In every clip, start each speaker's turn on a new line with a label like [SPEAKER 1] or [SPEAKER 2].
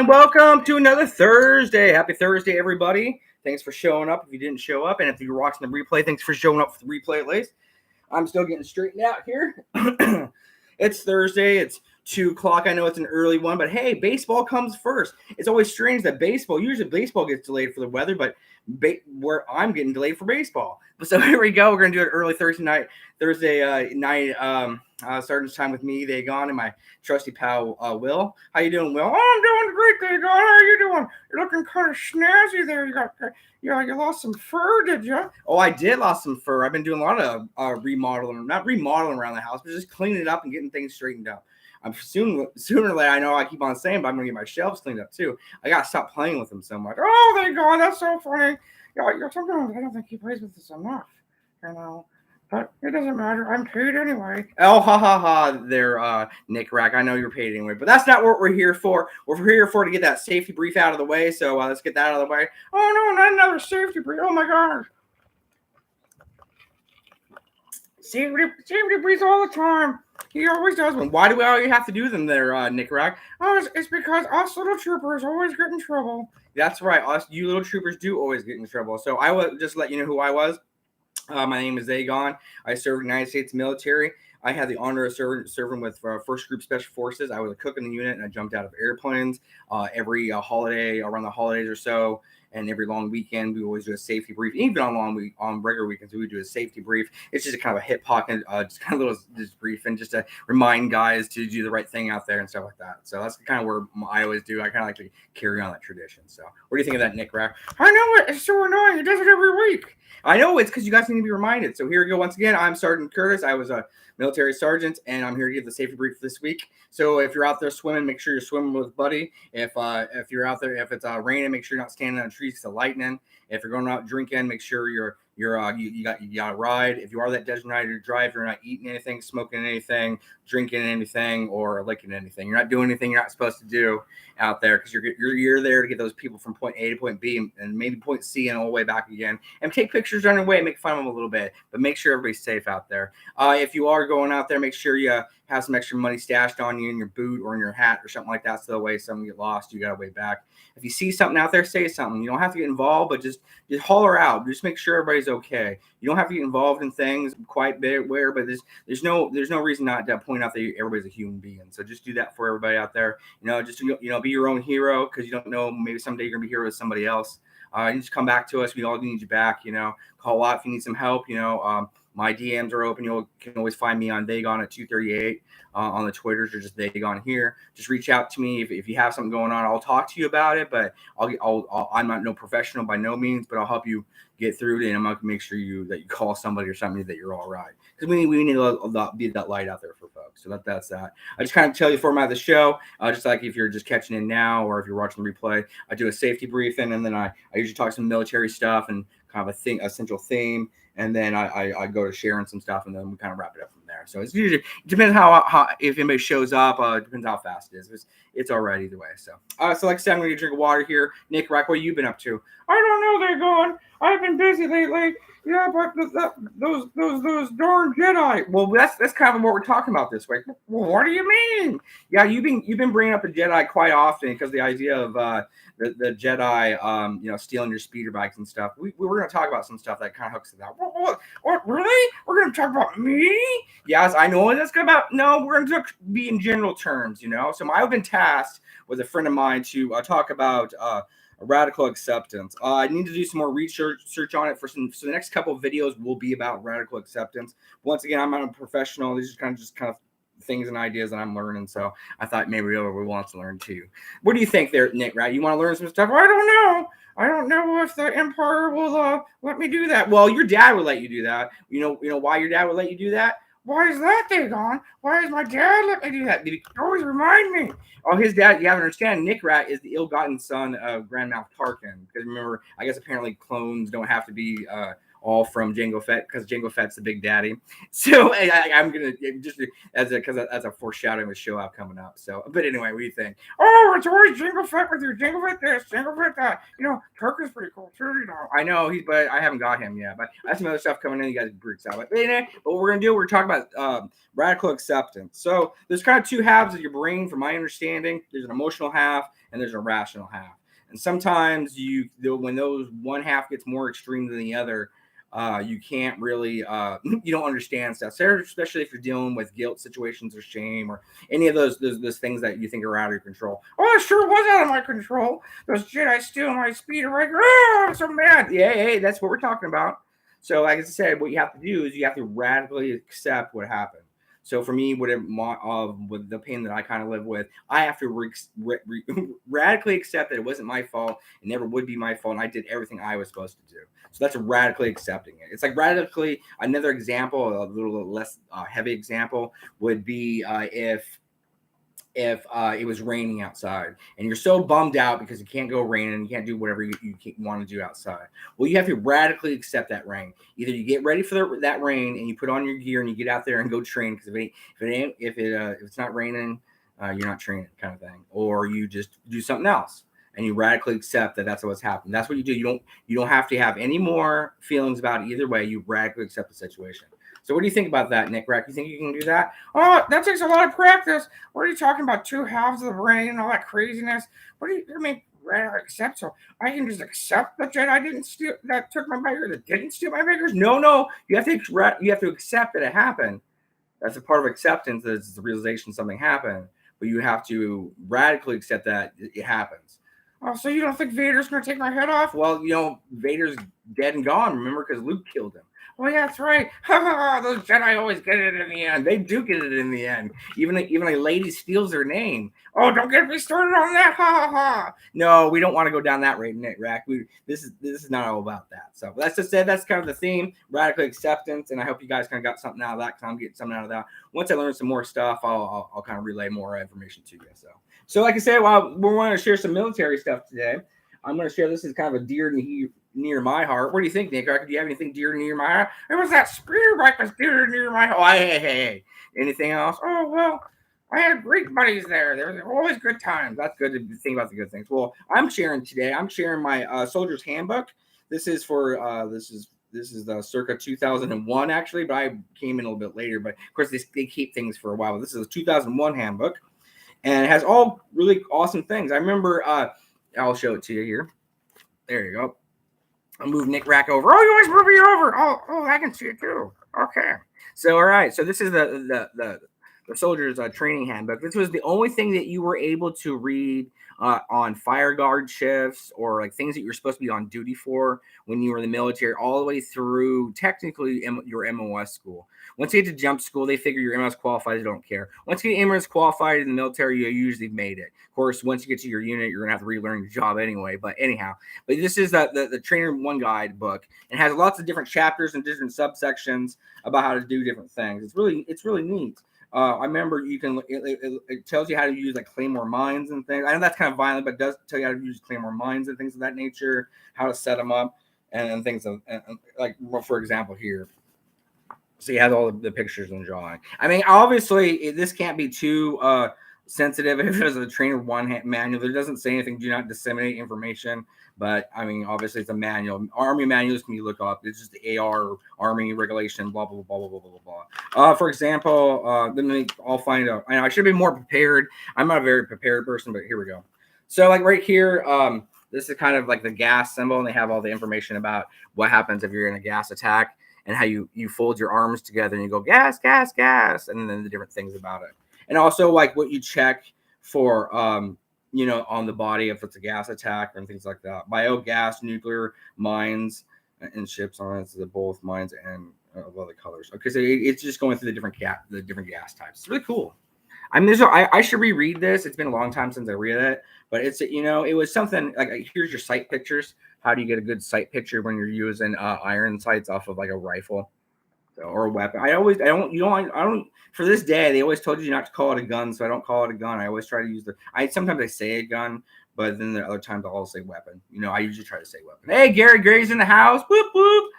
[SPEAKER 1] And welcome to another Thursday. Happy Thursday, everybody. Thanks for showing up if you didn't show up. And if you're watching the replay, thanks for showing up for the replay at least. I'm still getting straightened out here. It's Thursday. It's 2 o'clock. I know it's an early one, but hey, baseball comes first. It's always strange that usually baseball gets delayed for the weather, but where I'm getting delayed for baseball. So here we go. We're going to do it early Thursday night starting time with me, Dagon, and my trusty pal, Will. How you doing, Will? Oh, I'm doing great, Dagon. How are you doing? You're looking kind of snazzy there. You lost some fur, did you? Oh, I did lost some fur. I've been doing a lot of not remodeling around the house, but just cleaning it up and getting things straightened up. I'm sooner or later, I know I keep on saying, but I'm going to get my shelves cleaned up, too. I got to stop playing with them so much. Oh, Dagon, that's so funny. Sometimes I don't think he plays with us enough, But it doesn't matter. I'm paid anyway. Oh, ha, ha, ha. There, Nick Rack. I know you're paid anyway. But that's not what we're here for. We're here for to get that safety brief out of the way. So let's get that out of the way. Oh, no, not another safety brief. Oh, my gosh. Safety briefs all the time. He always does one. Why do we always have to do them there, Nick Rack? Oh, it's because us little troopers always get in trouble. That's right. You little troopers do always get in trouble. So I will just let you know who I was. My name is Dagon. I served in the United States military. I had the honor of serving with 1st Group Special Forces. I was a cook in the unit, and I jumped out of airplanes every holiday, around the holidays or so, and every long weekend. We always do a safety brief. Even on regular weekends, we would do a safety brief. It's just a kind of a hip pocket, just kind of little brief, and just to remind guys to do the right thing out there and stuff like that. So that's kind of where I always do. I kind of like to carry on that tradition. So what do you think of that, Nick Rack? I know it. It's so annoying. He does it every week. I know it's because you guys need to be reminded. So here we go. Once again, I'm Sergeant Curtis. I was a military sergeant, and I'm here to give the safety brief this week. So if you're out there swimming, make sure you're swimming with Buddy. If you're out there, if it's raining, make sure you're not standing on trees because of lightning. If you're going out drinking, make sure you got a ride. If you are that designated driver, you're not eating anything, smoking anything, drinking anything, or licking anything. You're not doing anything you're not supposed to do out there because you're there to get those people from point A to point B and maybe point C and all the way back again, and take pictures on your way, make fun of them a little bit, but make sure everybody's safe out there. If you are going out there, make sure you have some extra money stashed on you in your boot or in your hat or something like that, so the way someone get lost, you got a way back. If you see something out there, say something. You don't have to get involved, but just holler out. Just make sure everybody's okay. You don't have to get involved in things quite where, but there's no reason not to point out that everybody's a human being. So just do that for everybody out there. Just be your own hero, because you don't know, maybe someday you're gonna be here with somebody else. You just come back to us. We all need you back. Call out if you need some help. My DMs are open. You can always find me on Dagon at 238 on the Twitters, or just Dagon here. Just reach out to me if you have something going on. I'll talk to you about it, but I'm not no professional by no means, but I'll help you get through it, and I'm going to make sure that you call somebody or something that you're all right, because we need to be that light out there for folks. So that's that. I just kind of tell you the format of the show, just like if you're just catching in now or if you're watching the replay. I do a safety briefing, and then I usually talk some military stuff and kind of a central theme, and then I go to sharing some stuff, and then we kind of wrap it up from there. So it depends how if anybody shows up. It depends how fast it is. It's all right either way. So like I said, I'm going to drink water here. Nick Rack, what have you been up to? I don't know. They're going. I've been busy lately. Yeah, but those darn Jedi. Well, that's kind of what we're talking about this week. Well, what do you mean? Yeah, you've been bringing up the Jedi quite often, because the idea of the Jedi, stealing your speeder bikes and stuff. We're going to talk about some stuff that kind of hooks to that. What really? We're going to talk about me? Yes, I know what that's about. No, we're going to be in general terms. So I've been tasked with a friend of mine to talk about radical acceptance. I need to do some more research on it so the next couple of videos will be about radical acceptance. Once again, I'm not a professional. These are just kind of things and ideas that I'm learning. So I thought maybe we want to learn too. What do you think there, Nick? Right? You want to learn some stuff? I don't know. I don't know if the Empire will let me do that. Well, your dad would let you do that. You know why your dad would let you do that? Why is that, Dagon? Why does my dad let me do that? Did he always remind me? Oh, his dad, you have to understand, Nick Rat is the ill-gotten son of Grand Moff Tarkin. Because remember, I guess apparently clones don't have to be all from Jango Fett because Jango Fett's the big daddy. So I'm gonna just as a foreshadowing of the show out coming up. So, but anyway, what do you think? Oh, it's always Jango Fett with you. Jango Fett this, Jango Fett that. Turk is pretty cool too. I know but I haven't got him yet. But I have some other stuff coming in. You guys freaks out. But anyway, what we're gonna do, we're talking about radical acceptance. So there's kind of two halves of your brain, from my understanding. There's an emotional half and there's a rational half. And sometimes when those one half gets more extreme than the other, you can't really you don't understand stuff. So especially if you're dealing with guilt situations or shame or any of those things that you think are out of your control. Oh, it sure was out of my control. Those Jedi stealing my speeder. Like, oh, I'm so mad. Yeah, hey, that's what we're talking about. So, like I said, what you have to do is you have to radically accept what happened. So for me, with the pain that I kind of live with, I have to radically accept that it wasn't my fault. It never would be my fault. And I did everything I was supposed to do. So that's radically accepting it. It's like radically. Another example, a little less heavy example, would be if it was raining outside and you're so bummed out because you can't go raining and you can't do whatever you want to do outside. Well, you have to radically accept that rain. Either you get ready for that rain and you put on your gear and you get out there and go train, because if it's not raining, you're not training, kind of thing. Or you just do something else and you radically accept that that's what's happened. That's what you do. You don't have to have any more feelings about it either way. You radically accept the situation. So what do you think about that, Nick Rack? You think you can do that? Oh, that takes a lot of practice. What are you talking about? Two halves of the brain and all that craziness? What do you mean? Radically accept? So I can just accept that Jedi didn't steal, that took my bagger, that didn't steal my baggers? No. You have to accept that it happened. That's a part of acceptance. Is the realization something happened, but you have to radically accept that it happens. Oh, so you don't think Vader's going to take my head off? Well, Vader's dead and gone, remember, because Luke killed him. Oh, yeah, that's right. Those Jedi always get it in the end. They do get it in the end. Even a lady steals their name. Oh, don't get me started on that. No, we don't want to go down that road, Nick Rack. This is not all about that. So that's just said. That's kind of the theme, radical acceptance. And I hope you guys kind of got something out of that. Because I'm getting something out of that. Once I learn some more stuff, I'll kind of relay more information to you. So like I said, while we're going to share some military stuff today, I'm going to share this is kind of a dear near my heart. What do you think, Nick? Do you have anything dear near my heart? It was that speeder bike was dear near my heart. Oh, hey. Anything else? Oh, well, I had great buddies there. There were always good times. That's good to think about the good things. Well, I'm sharing my Soldier's Handbook. This is for this is the circa 2001 actually, but I came in a little bit later. But of course, they keep things for a while. But this is a 2001 handbook, and it has all really awesome things. I remember. I'll show it to you here. There you go. I'll move Nick Rack over. Oh, you always move me over. Oh, I can see it too. Okay. So, all right. So this is the soldier's training handbook. This was the only thing that you were able to read on fire guard shifts or like things that you're supposed to be on duty for when you were in the military, all the way through technically your MOS school. Once you get to jump school, they figure you're MOS qualified. They don't care. Once you get MOS qualified in the military, you usually made it. Of course, once you get to your unit, you're gonna have to relearn your job anyway. But anyhow, this is the Trainer One Guide book. It has lots of different chapters and different subsections about how to do different things. It's really neat. I remember it tells you how to use like claymore mines and things. I know that's kind of violent, but it does tell you how to use claymore mines and things of that nature, how to set them up and things of like, for example, here. So you have all the pictures and drawing. I mean, obviously this can't be too sensitive if there's a Trainer One manual. It doesn't say anything. Do not disseminate information. But I mean, obviously it's a manual. Army manuals can you look up? It's just the AR Army regulation. Blah blah blah blah blah blah blah. For example, I'll find out. I should be more prepared. I'm not a very prepared person, but here we go. So like right here, this is kind of like the gas symbol, and they have all the information about what happens if you're in a gas attack and how you fold your arms together and you go gas, gas, gas, and then the different things about it, and also like what you check for. On the body if it's a gas attack and things like that. Biogas, nuclear, mines, and ships on it. So both mines and other colors. Okay, so it's just going through the different gas types. It's really cool. I mean, I should reread this. It's been a long time since I read it, but it's it was something like here's your sight pictures. How do you get a good sight picture when you're using iron sights off of like a rifle? Or a weapon. I don't. For this day, they always told you not to call it a gun, so I don't call it a gun. I always try to use sometimes I say a gun, but then the other times I'll say weapon. I usually try to say weapon. Hey, Gary's in the house. Whoop whoop.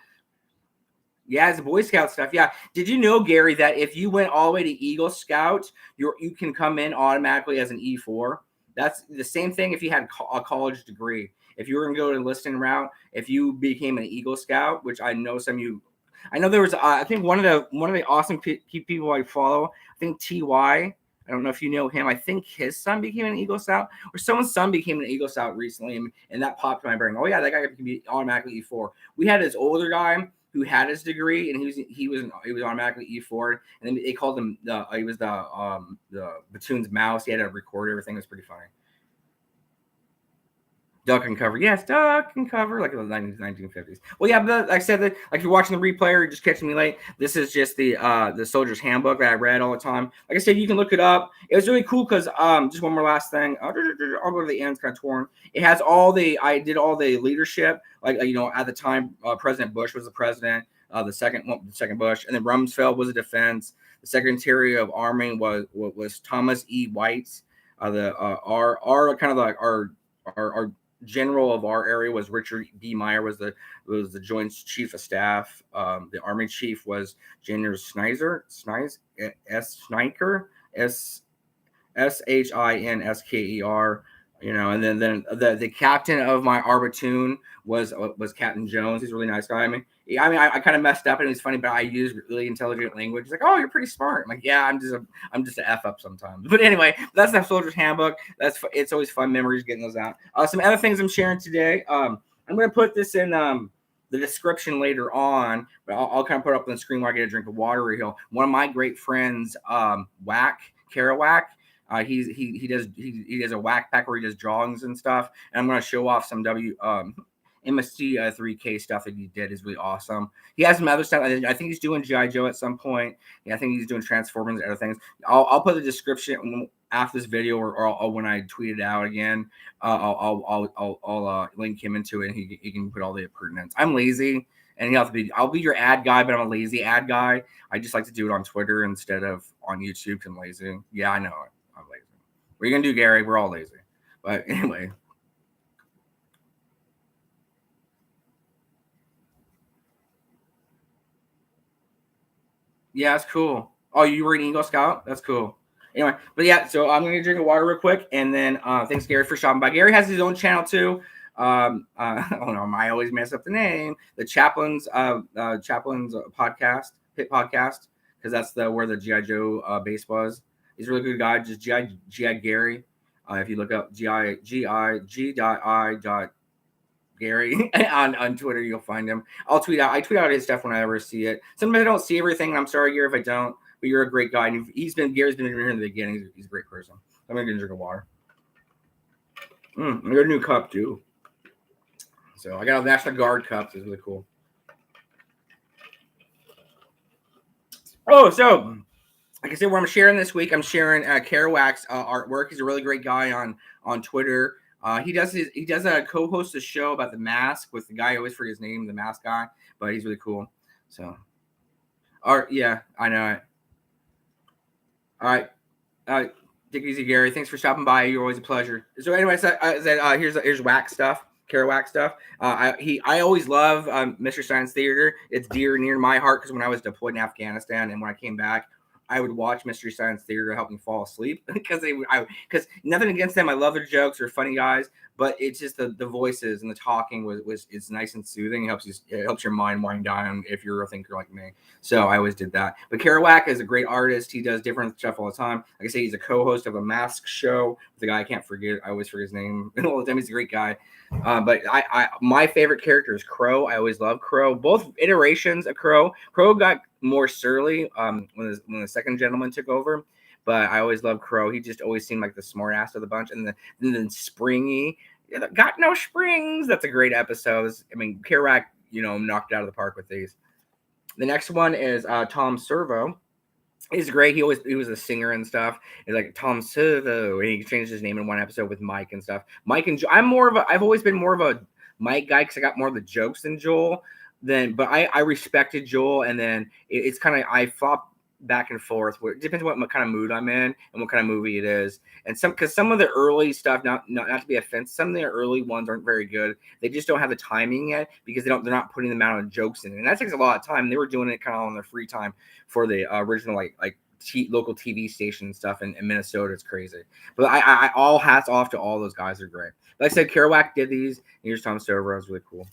[SPEAKER 1] Yeah, it's Boy Scout stuff. Yeah. Did you know, Gary, that if you went all the way to Eagle Scout, you can come in automatically as an E4? That's the same thing if you had a college degree. If you were going to go to enlisting route, if you became an Eagle Scout, which I know some of you, I know there was, I think one of the awesome people I follow, I think Ty. I don't know if you know him. I think his son became an Eagle Scout, or someone's son became an Eagle Scout recently, and that popped in my brain. Oh yeah, that guy can be automatically E4. We had this older guy who had his degree, and he was automatically E4, and then they called him he was the platoon's mouse. He had to record everything. It was pretty funny. Duck and cover, yes, duck and cover, like in the 1950s. Well, yeah, but like I said, that like if you're watching the replay or you're just catching me late, this is just the soldier's handbook that I read all the time. Like I said, you can look it up. It was really cool because just one more last thing. I'll go to the end. It's kind of torn. It has I did all the leadership. Like at the time, President Bush was the president. The second Bush, and then Rumsfeld was a defense. The Secretary of Army was Thomas E. White. Our kind of like our general of our area was Richard B. Meyer, was the Joint Chief of Staff. The Army Chief was General Snizer, Sniker, Shinsker. And then the captain of my Arbitoon was Captain Jones. He's a really nice guy. I kind of messed up, and it was funny, but I used really intelligent language. He's like, "Oh, you're pretty smart." I'm like, "Yeah, I'm just a f up sometimes." But anyway, that's the soldier's handbook. It's always fun memories getting those out. Some other things I'm sharing today. I'm going to put this in the description later on, but I'll kind of put it up on the screen while I get a drink of water refill. One of my great friends, Kerouac. He does a whack pack where he does drawings and stuff, and I'm going to show off some MST 3K stuff that he did is really awesome. He has some other stuff. I think he's doing GI Joe at some point. Yeah, I think he's doing Transformers and other things. I'll put the description after this video, or when I tweet it out again. I'll link him into it, and he can put all the pertinence. I'm lazy, and I'll be your ad guy, but I'm a lazy ad guy. I just like to do it on Twitter instead of on YouTube. I'm lazy. Yeah, I know it. I'm lazy. What are you gonna do, Gary? We're all lazy. But anyway. Yeah, that's cool. Oh, you were an Eagle Scout? That's cool. Anyway, but yeah, so I'm gonna drink a water real quick, and then thanks, Gary, for stopping by. Gary has his own channel too. Oh no, I always mess up the name. The Chaplain's podcast, hit podcast, because that's where the GI Joe base was. He's a really good guy. Just GI Gary. If you look up G.I. Gary on Twitter, you'll find him. I tweet out his stuff when I ever see it. Sometimes I don't see everything, and I'm sorry, Gary, if I don't. But you're a great guy, and Gary's been here in the beginning. He's a great person. I'm gonna get a drink of water. I got a new cup too. So I got a National Guard cup. It's really cool. Oh, so like I said, where I'm sharing this week, I'm sharing Kerouac's artwork. He's a really great guy on Twitter. He does a co-host a show about the mask with the guy, I always forget his name, the mask guy, but he's really cool. So, yeah, I know it. All right, take it easy, Gary. Thanks for stopping by. You're always a pleasure. So, anyway, here's whack stuff, Kerouac stuff. I always love Mystery Science Theater. It's dear near my heart because when I was deployed in Afghanistan and when I came back, I would watch Mystery Science Theater to help me fall asleep because nothing against them. I love their jokes. They're funny guys, but it's just the voices and the talking it's nice and soothing. It helps your mind wind down if you're a thinker like me. So I always did that. But Kerouac is a great artist. He does different stuff all the time. Like I say, he's a co-host of a mask show with the guy I can't forget. I always forget his name all the time. He's a great guy. But my favorite character is Crow. I always love Crow. Both iterations of Crow. Crow got more surly when the second gentleman took over, but I always loved Crow. He just always seemed like the smart ass of the bunch, and then Springy. Got no springs. That's a great episode. I mean, Kerouac, knocked it out of the park with these. The next one is Tom Servo. He's great. He was a singer and stuff. He's like Tom Servo, and he changed his name in one episode with Mike and stuff. Mike and Joel. I've always been more of a Mike guy because I got more of the jokes than Joel. But I respected Joel, and then it's kind of I thought back and forth. It depends what kind of mood I'm in and what kind of movie it is. And because some of the early stuff, not to be offensive, some of the early ones aren't very good. They just don't have the timing yet because they're not putting the amount of jokes in it, and that takes a lot of time. They were doing it kind of on their free time for the original local TV station stuff in Minnesota. It's crazy, but I all hats off to all those guys. Are great. Like I said, Kerouac did these. And here's Tom Stover. That was really cool.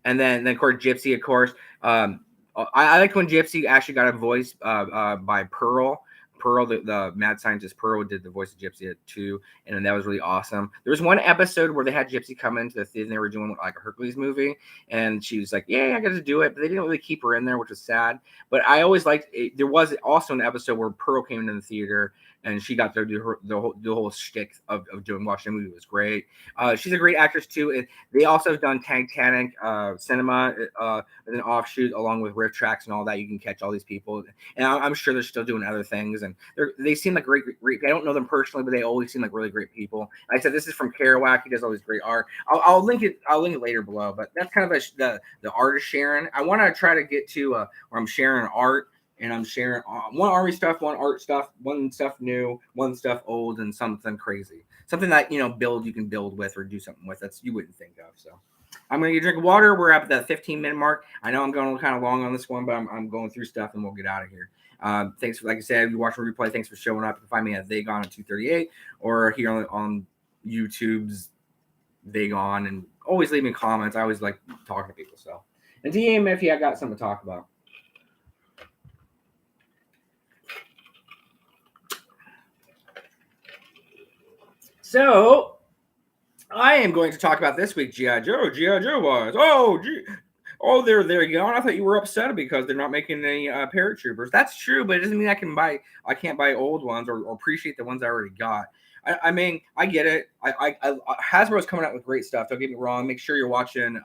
[SPEAKER 1] And then of course Gypsy, of course. I liked when Gypsy actually got a voice by Pearl. Pearl, the mad scientist Pearl, did the voice of Gypsy too, and that was really awesome. There was one episode where they had Gypsy come into the theater and they were doing like a Hercules movie, and she was like, "Yeah, I got to do it," but they didn't really keep her in there, which was sad. But I always liked it. There was also an episode where Pearl came into the theater and she got to do the whole shtick of doing watching the movie. It was great. She's a great actress too. And they also have done Titanic Cinema as an offshoot, along with riff tracks and all that. You can catch all these people, and I'm sure they're still doing other things. And they seem like great. I don't know them personally, but they always seem like really great people. Like I said, this is from Kerouac. He does all this great art. I'll link it. I'll link it later below. But that's kind of the artist sharing. I want to try to get to where I'm sharing art. And I'm sharing one army stuff, one art stuff, one stuff new, one stuff old, and something crazy. Something that you can build with or do something with. That's you wouldn't think of. So I'm gonna get a drink of water. We're up at that 15-minute mark. I know I'm going kind of long on this one, but I'm going through stuff, and we'll get out of here. Thanks for, like I said, you watch the replay. Thanks for showing up. You can find me at Vagon at 238 or here on YouTube's Vagon, and always leave me comments. I always like talking to people. So and DM me if you got something to talk about. So, I am going to talk about this week G.I. Joe. G.I. Joe was. There you go. And I thought you were upset because they're not making any paratroopers. That's true, but it doesn't mean I can't buy old ones or appreciate the ones I already got. I mean, I get it. Hasbro's coming out with great stuff. Don't get me wrong. Make sure you're watching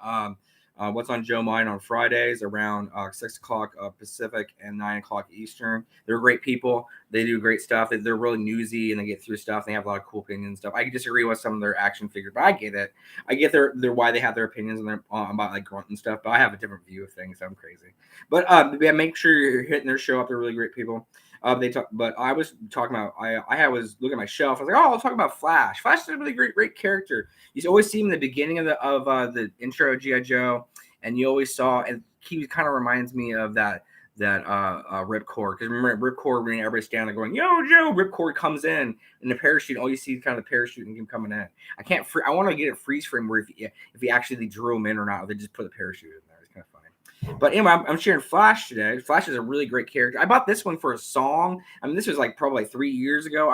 [SPEAKER 1] What's on Joe Mine on Fridays around 6 o'clock Pacific and 9 o'clock Eastern. They're great people. They do great stuff. They're really newsy and they get through stuff. They have a lot of cool opinions and stuff. I can disagree with some of their action figures, but I get it. I get their why they have their opinions and their about like grunt and stuff. But I have a different view of things. So I'm crazy. But yeah, make sure you're hitting their show up. They're really great people. But I was talking about. I was looking at my shelf. I was like, oh, I'll talk about Flash. Flash is a really great character. You always see him in the beginning of the intro of GI Joe, and you always saw, and he kind of reminds me of that Ripcord. Because remember Ripcord when everybody's standing there going, "Yo, Joe!" Ripcord comes in the parachute. All you see is kind of the parachute and him coming in. I want to get a freeze frame where if he actually drew him in or not, or they just put the parachute in there. It's kind of funny. But anyway, I'm sharing Flash today. Flash is a really great character. I bought this one for a song. I mean, this was like probably 3 years ago.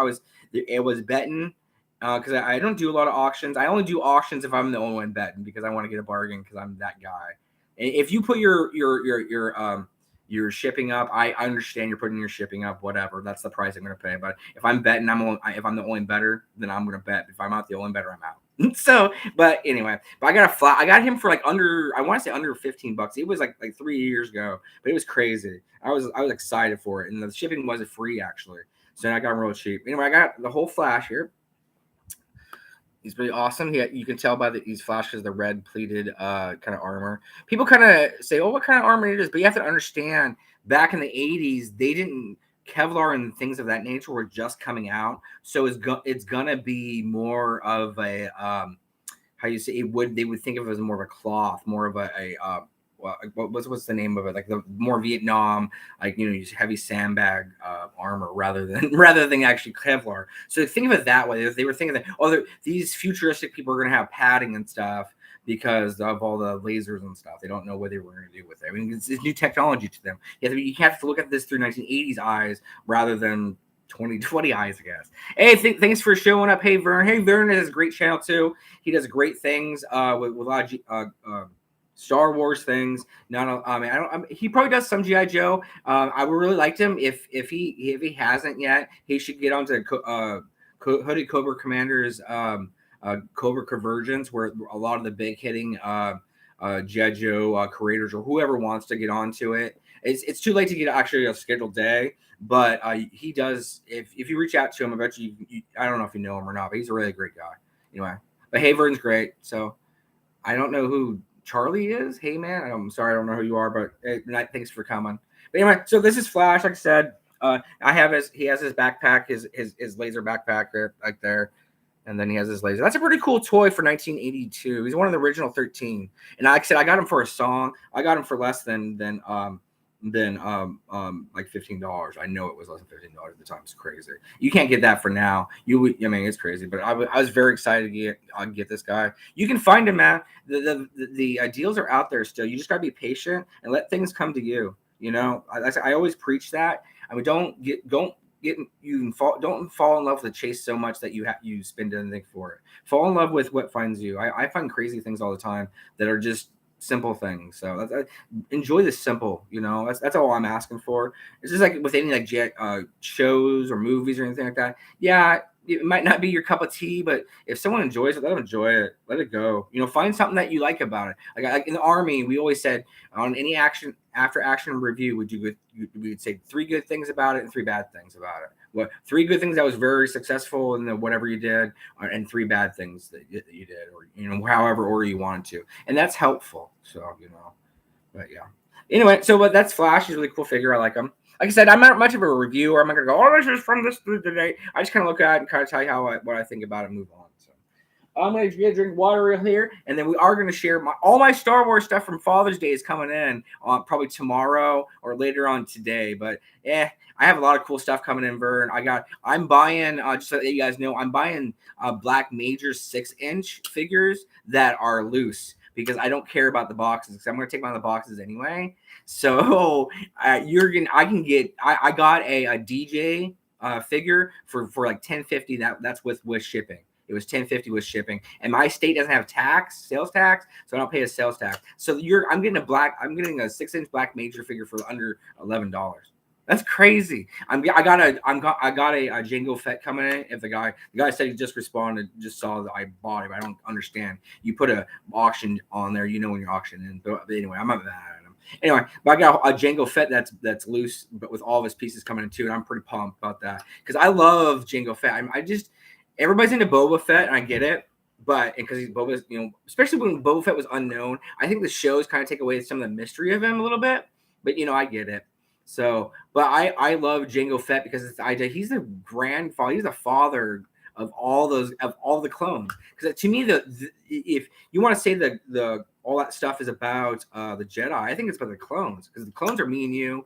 [SPEAKER 1] It was betting because I don't do a lot of auctions. I only do auctions if I'm the only one betting because I want to get a bargain because I'm that guy. And if you put your shipping up, I understand you're putting your shipping up. Whatever, that's the price I'm going to pay. But if I'm betting, if I'm the only better, then I'm going to bet. If I'm not the only better, I'm out. So, but anyway, I got him for like under, I want to say under $15. It was like 3 years ago, but it was crazy. I was excited for it, and the shipping wasn't free actually. So I got him real cheap. Anyway, I got the whole Flash here. He's pretty awesome. You can tell by these Flashes the red pleated kind of armor. People kind of say, "Oh, what kind of armor it is?" But you have to understand, back in the '80s, they didn't. Kevlar and things of that nature were just coming out, so it's gonna be more of a how you say they would think of it as more of a cloth, more of what's the name of it, like the more Vietnam, like use heavy sandbag armor rather than actually Kevlar. So think of it that way. If they were thinking that these futuristic people are going to have padding and stuff because of all the lasers and stuff. They don't know what they were going to do with it. I mean, it's new technology to them. You have to look at this through 1980s eyes rather than 2020 eyes, I guess. Hey, thanks for showing up. Hey, Vern. Hey, Vern has a great channel too. He does great things with a lot of Star Wars things. He probably does some GI Joe. I would really liked him if he hasn't yet. He should get onto Hooded Cobra Commander's Cobra Convergence, where a lot of the big hitting GI Joe creators or whoever wants to get onto it. It's too late to get actually a scheduled day, but he does. If you reach out to him, I bet you. I don't know if you know him or not, but he's a really great guy. Anyway, but Vern's great. So I don't know who Charlie is. Hey man, I'm sorry, I don't know who you are, but hey, thanks for coming. But anyway, so this is Flash. Like I said, I have he has his backpack, his laser backpack there, like there, and then he has his laser. That's a pretty cool toy for 1982. He's one of the original 13. And like I said, I got him for a song. I got him for less than like $15. I know it was less than $15 at the time. It's crazy. You can't get that for now. You would, I mean, it's crazy. But I was very excited to get this guy. You can find him, man. The deals are out there still. You just gotta be patient and let things come to you. You know, I always preach that. I mean, don't fall in love with the chase so much that you spend anything for it. Fall in love with what finds you. I find crazy things all the time that are just simple things. So enjoy the simple. You know, that's all I'm asking for. It's just like with any like shows or movies or anything like that. Yeah. It might not be your cup of tea, but if someone enjoys it, let them enjoy it. Let it go. You know, find something that you like about it. Like in the Army, we always said on any after action review, we would say 3 good things about it and 3 bad things about it. What 3 good things that was very successful in the whatever you did, and 3 bad things that you did, or you know, however order you wanted to, and that's helpful. So you know, but yeah. Anyway, but that's Flash. He's a really cool figure. I like him. Like I said, I'm not much of a reviewer. I'm not gonna go, oh, this is from this today. I just kind of look at it and kind of tell you what I think about it and move on. So I'm gonna get a drink water real here, and then we are gonna share all my Star Wars stuff from Father's Day is coming in probably tomorrow or later on today. But I have a lot of cool stuff coming in, Vern. I'm buying just so that you guys know, I'm buying Black Major 6-inch figures that are loose because I don't care about the boxes because I'm gonna take them out of the boxes anyway. So I got a DJ figure for like $10.50. That's with shipping. It was $10.50 with shipping, and my state doesn't have sales tax, so I don't pay a sales tax. So I'm getting a 6-inch Black Major figure for under $11. That's crazy. I got a Jango Fett coming in. If the guy said he just responded, just saw that I bought it. I don't understand. You put a auction on there, you know when you're auctioning. But anyway, I'm not mad at him. Anyway, but I got a Jango Fett that's loose, but with all of his pieces coming in too, and I'm pretty pumped about that because I love Jango Fett. Everybody's into Boba Fett, and I get it. But because he's Boba's, you know, especially when Boba Fett was unknown, I think the shows kind of take away some of the mystery of him a little bit. But you know, I get it. So, but I love Jango Fett because he's the grandfather, he's the father of all the clones. Because to me, if you want to say the all that stuff is about the Jedi, I think it's about the clones because the clones are me and you.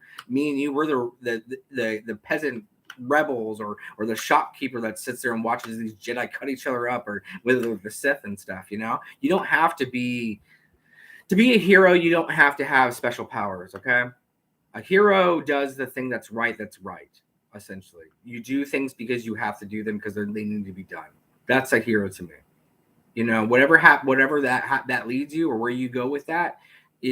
[SPEAKER 1] We're the peasant rebels or the shopkeeper that sits there and watches these Jedi cut each other up, or with the Sith and stuff. You know, you don't have to be a hero. You don't have to have special powers. Okay. A hero does the thing that's right. Essentially, you do things because you have to do them because they need to be done. That's a hero to me. You know, whatever that leads you or where you go with that,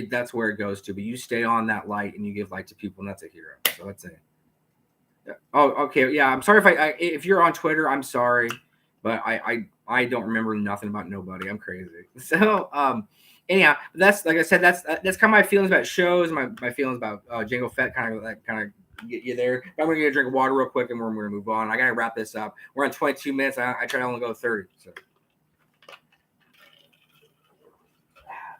[SPEAKER 1] that's where it goes to. But you stay on that light and you give light to people, and that's a hero. So that's it. Oh, okay. Yeah, I'm sorry if you're on Twitter. I'm sorry, but I don't remember nothing about nobody. I'm crazy. So anyhow, that's like I said. That's kind of my feelings about shows. My feelings about Jango Fett kind of get you there. But I'm gonna get a drink of water real quick, and we're gonna move on. I gotta wrap this up. We're on 22 minutes. I try to only go 30.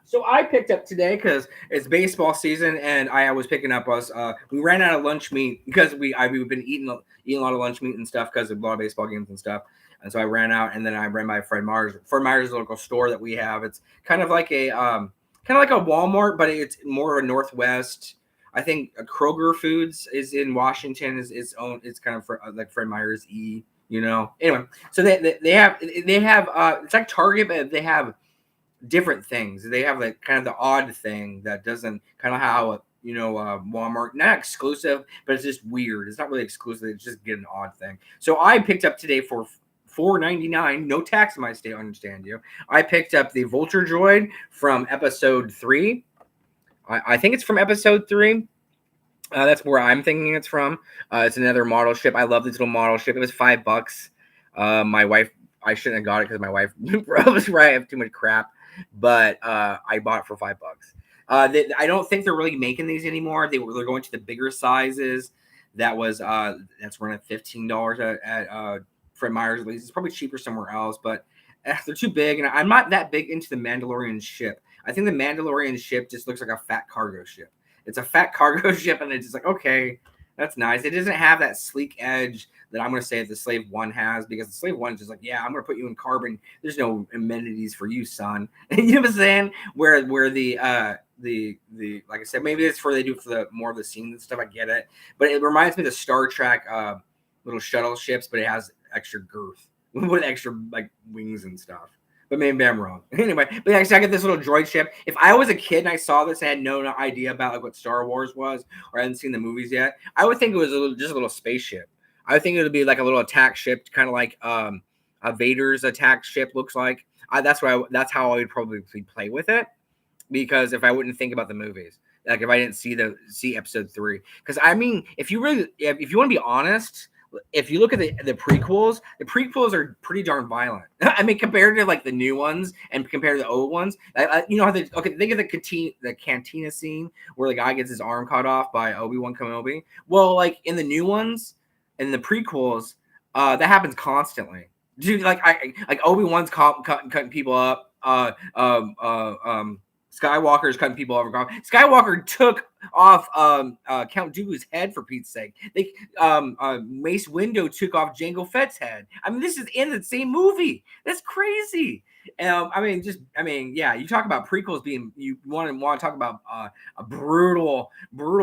[SPEAKER 1] So I picked up today because it's baseball season, and I was picking up us. We ran out of lunch meat because we've been eating a lot of lunch meat and stuff because of a lot of baseball games and stuff. And so I ran out, and then I ran by Fred Meyers. Fred Meyers is a local store that we have. It's kind of like a Walmart, but it's more of a Northwest. I think Kroger Foods is in Washington. Is its own. It's kind of like Fred Meyers E. You know. Anyway, so they have it's like Target, but they have different things. They have like kind of the odd thing that doesn't kind of how Walmart, not exclusive, but it's just weird. It's not really exclusive. It's just get an odd thing. So I picked up today for $4.99, no tax in my state. I understand you. I picked up the Vulture Droid from episode 3. I think it's from episode 3. That's where I'm thinking it's from. It's another model ship. I love this little model ship. It was $5. My wife, I shouldn't have got it because my wife was right. I have too much crap. But I bought it for $5. I don't think they're really making these anymore. They're going to the bigger sizes. That's running at $15 at Fred Meyers. At least it's probably cheaper somewhere else, but they're too big. And I'm not that big into the Mandalorian ship. I think the Mandalorian ship just looks like a fat cargo ship. It's a fat cargo ship, and it's just like, okay, that's nice. It doesn't have that sleek edge that I'm going to say the Slave One has, because the Slave One is just like, yeah, I'm going to put you in carbon. There's no amenities for you, son. You know what I'm saying? Where the like I said, maybe it's for they do for the more of the scenes and stuff. I get it, but it reminds me of the Star Trek little shuttle ships, but it has extra girth with extra like wings and stuff. But maybe I'm wrong. Anyway, but yeah, so I get this little droid ship. If I was a kid and I saw this, I had no idea about like what Star Wars was, or I hadn't seen the movies yet, I would think it was just a little spaceship. I would think it would be like a little attack ship, kind of like a Vader's attack ship looks like. That's how I would probably play with it, because if I wouldn't think about the movies, like if I didn't see episode 3, because I mean, if you want to be honest, if you look at the prequels are pretty darn violent. I mean, compared to like the new ones and compared to the old ones, you know how think of the cantina scene where the guy gets his arm cut off by Obi-Wan Kenobi. Well, like in the new ones, in the prequels, that happens constantly. Dude, like Obi-Wan's cutting people up. Skywalker's cutting people over. Skywalker took off Count Dooku's head, for Pete's sake. Mace Windu took off Jango Fett's head. I mean, this is in the same movie. That's crazy. I mean, yeah. You talk about prequels being, you want to talk about a brutal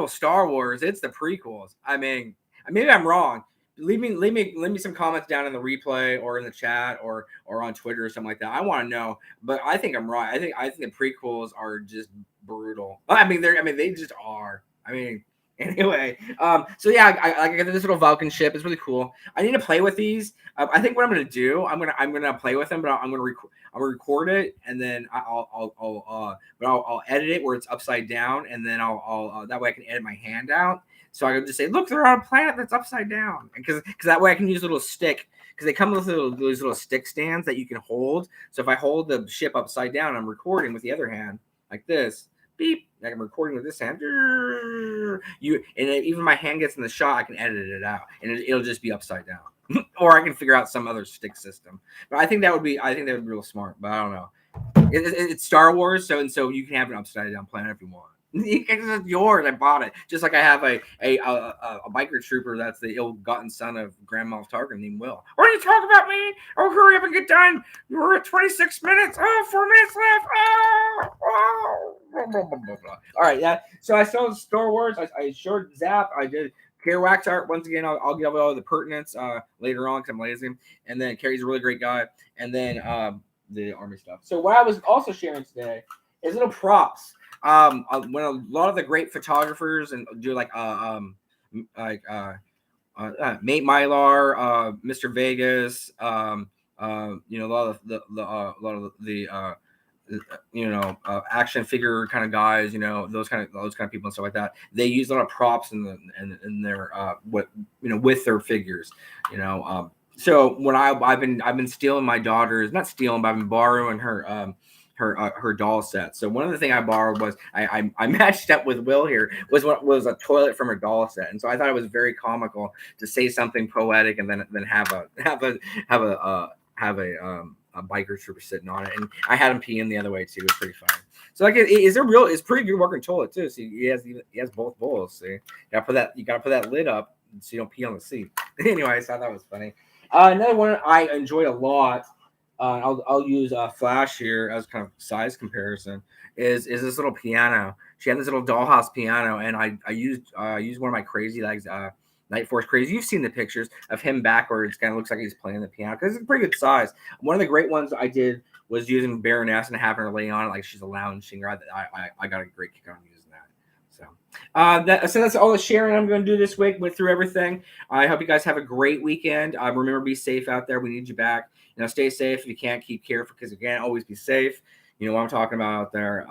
[SPEAKER 1] Star Wars. It's the prequels. I mean, maybe I'm wrong. Leave me some comments down in the replay or in the chat or on Twitter or something like that. I want to know, but I think I'm right. I think the prequels are just brutal. I mean, they just are. I mean, anyway. So yeah, I got this little Vulcan ship. It's really cool. I need to play with these. I think what I'm gonna do, I'm gonna play with them, but I'm gonna record it, and then I'll edit it where it's upside down, and then I'll that way I can edit my hand out. So I can just say, look, they're on a planet that's upside down. Because that way I can use a little stick. Because they come with those little stick stands that you can hold. So if I hold the ship upside down, I'm recording with the other hand like this. Beep. I'm recording with this hand. Even my hand gets in the shot, I can edit it out. And it'll just be upside down. Or I can figure out some other stick system. But I think that would be real smart. But I don't know. It's Star Wars, so you can have an upside down planet if you want. It's yours. I bought it. Just like I have a biker trooper that's the ill-gotten son of Grand Moff Tarkin named Will. What are you talking about me? Oh, hurry up and get done. We're at 26 minutes. Oh, 4 minutes left. Oh. All right, yeah. So I saw Star Wars. I showed Zap. I did Carrie Wax art. Once again, I'll give all the pertinence later on because I'm lazy. And then Carrie's a really great guy. And then the army stuff. So what I was also sharing today is little props. When a lot of the great photographers and do like Mate Mylar, Mr. Vegas, you know, a lot of the action figure kind of guys, you know, those kind of people and stuff like that. They use a lot of props in their with their figures, you know. So when I've been stealing my daughter's, not stealing, but I've been borrowing her doll set. So one of the things I borrowed was I matched up with Will here was a toilet from her doll set, and so I thought it was very comical to say something poetic and then have a biker trooper sitting on it, and I had him peeing the other way too. It was pretty fun. So like it's pretty good working toilet too. So he has both bowls. See, you gotta put that lid up so you don't pee on the seat. Anyway, I thought that was funny. Another one I enjoyed a lot. I'll use Flash here as kind of size comparison. Is this little piano? She had this little dollhouse piano, and I used one of my Crazy Legs Night Force Crazy. You've seen the pictures of him backwards. Kind of looks like he's playing the piano because it's a pretty good size. One of the great ones I did was using Baroness and having her lay on it like she's a lounge singer. I got a great kick on using that. So that's all the sharing I'm going to do this week. Went through everything. I hope you guys have a great weekend. Remember, be safe out there. We need you back. You know, stay safe. If you can't, keep careful because you can't always be safe. You know what I'm talking about out there.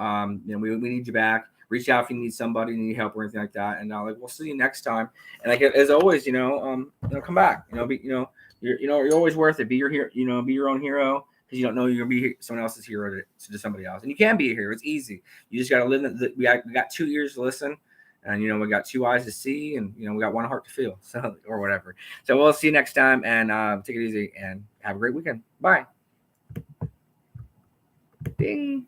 [SPEAKER 1] We need you back. Reach out if you need somebody, need help or anything like that. And we'll see you next time. And like as always, come back. You're always worth it. Be your hero. Be your own hero because you don't know you're gonna be someone else's hero to somebody else. And you can be a hero. It's easy. You just got to live. We got 2 ears to listen. And, we got 2 eyes to see, and, we got 1 heart to feel, so, or whatever. So we'll see you next time, and take it easy, and have a great weekend. Bye. Ding.